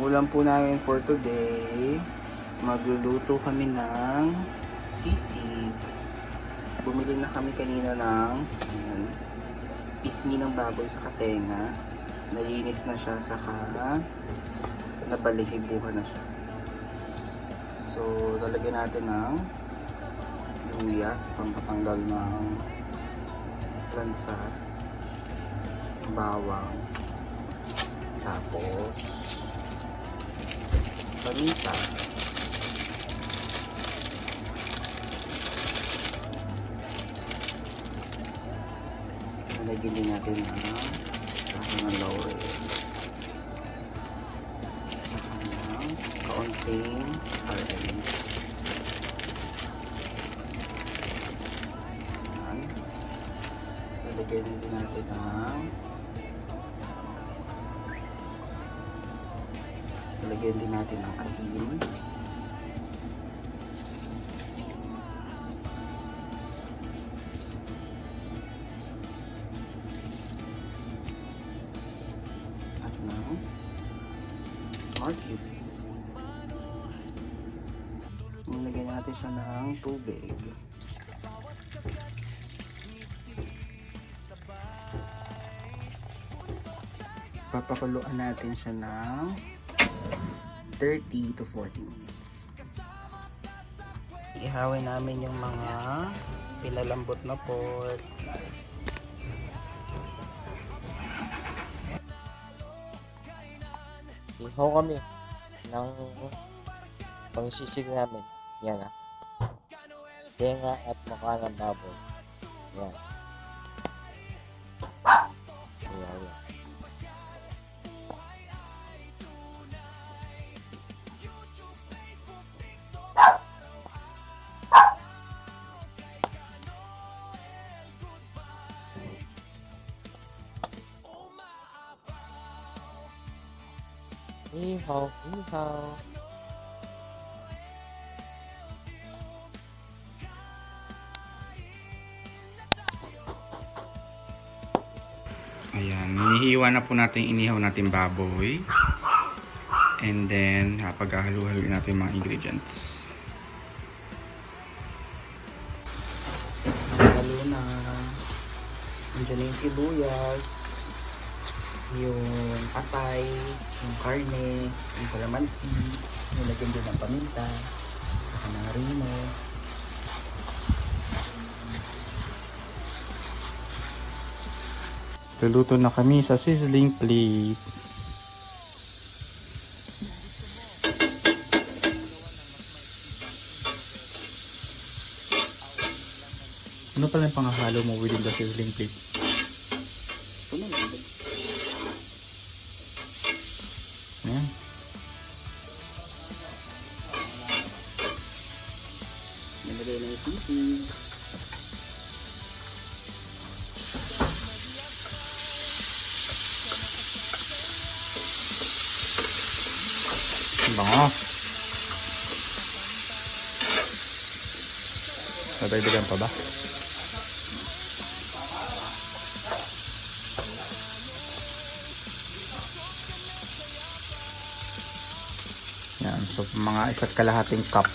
ulam po namin for today, magluluto kami ng sisig. Bumili na kami kanina ng pisngi ng baboy sa katenga. Nalinis na siya, saka nabalihibuhan na siya. So, lalagyan natin ng luya, pampatanggal ng lansa, bawang, tapos paminta, nalagyan din natin ng laurel, saka ng kaunting RMs. Nalagyan din natin Lagyan din natin ng asin. At ng more cubes. Lagyan natin siya ng tubig. Papakuluan natin siya ng 30 to 40 minutes. Ihawin namin yung mga pinalambot na pork. Ihaw kami ng pangsisig namin. Yan tenga at mukha ng baboy. Yan. Yan. Ihaw, ihaw. Ayan, hinihiwa na po natin inihaw natin baboy. And then, paghahalu-haluin natin yung mga ingredients. Halo na. Nandiyan na yung sibuyas, yung atay, yung karne, yung kalamansi, nilagyan din ng paminta, saka ng rino. Luluto na kami sa sizzling plate. Ano pala yung panghahalo mo within the sizzling plate? Puno na. Ayan. Nilagay na yung sisig. Bango. Nadagdagan pa ba? Yan, so mga 1.5 cup.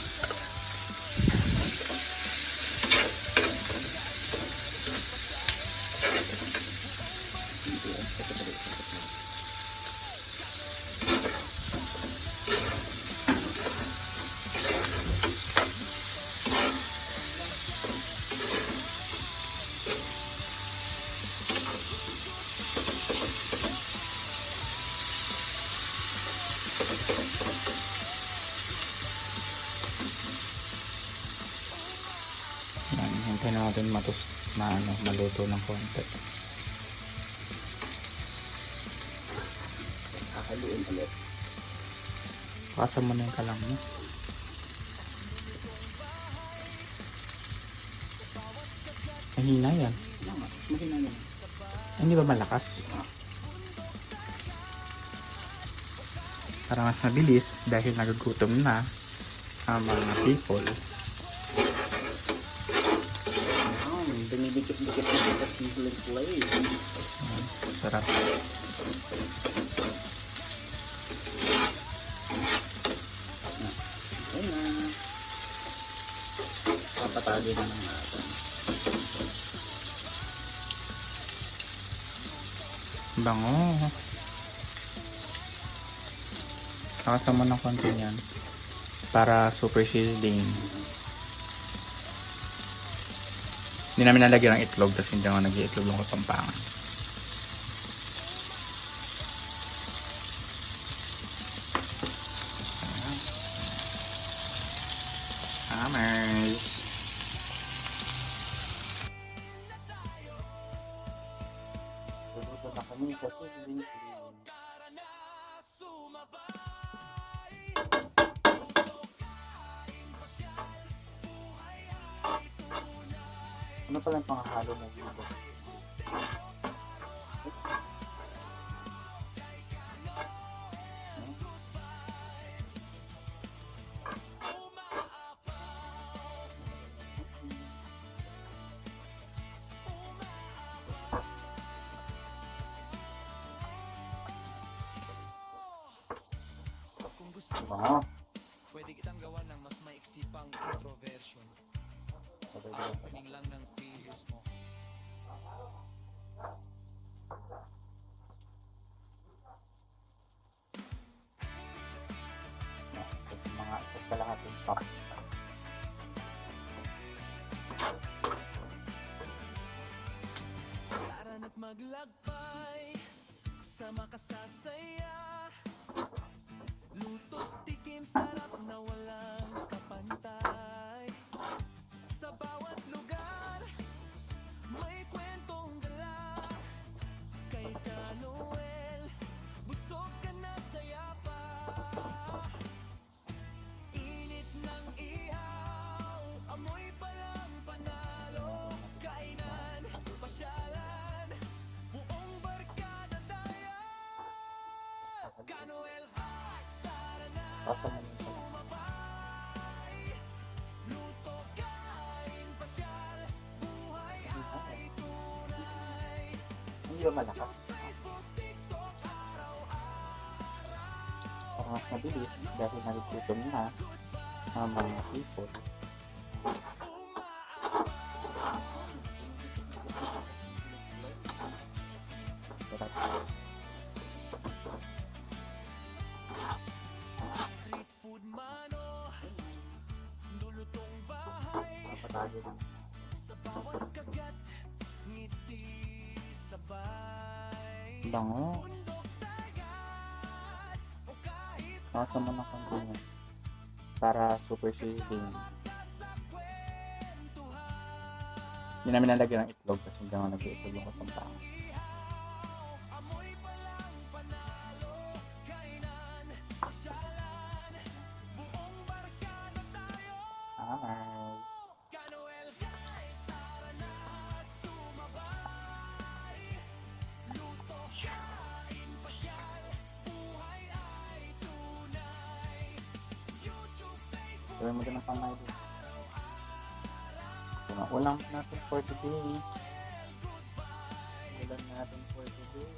Yan, hintayin natin maluto ng konti. Haluin ulit. Pasa mo na yung kalang mo. Mahina yan. Mahina yan. Hindi ba malakas? Para mas mabilis dahil nagugutom na ang mga people. Dumidikit-dikit na sa sizzling plate. Sarap. halo na ng natin. Bango. Kakasan mo ng konti yan. Para super sizzling. Hindi namin nalagyan ng itlog kasi hindi ako nag-iitlog ng Kapampangan. Amers. Luluto na kami sa sizzling cream. Ano pala ang panghalo ng sibok? Bango. Pwede kitang gawa ng mas maiksi pang introversion. Opening lang ng feelings mo. Mga isang kalahating cup. Tara na't maglakbay sa makasasaya. Luto't tikim, sarap na walang kapantay. Sa bawat lugar may kwentong dala. Kay Noel, busog ka na saya pa. Init ng ihaw, amoy palang panalo. Kainan, pasyalan, buong barkada tayo. Noel, tara na Basta mo nito. sumabay. Luto, kain, pasyal, buhay ay tunay. Hindi ba malakas? Facebook, TikTok, Para mas mabilis dahil nalitutom na ang mga people. Sarap. street food mano, lulutong bahay. Napatalo na. Sa bawat kagat, ngiti sabay. Bango. Bundok, dagat, o kahit Nakasan mo ng konti niya. Para super sizzling. sa kwentuhan. Hindi namin nalagyan ng itlog kasi hindi ako nag-iitlog ng Kapampangan. Amoy palang panalo. Kainan, pasyalan, buong barkada tayo. Amers. Noel, tara na sumabay. Luto, kain, pasyal, buhay ay tunay. YouTube, Facebook, Gawin mo din ang pamay din. Ito na ulam natin for today. Ulam natin for today.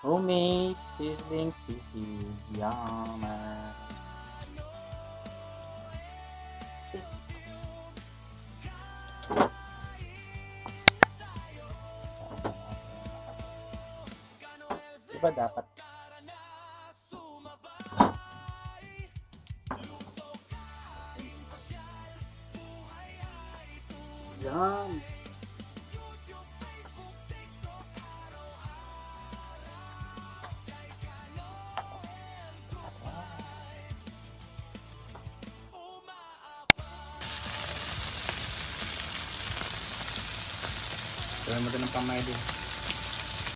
Homemade sizzling sisig. Yummer. Diba dapat Yum! Gawin mo din ng pamay din.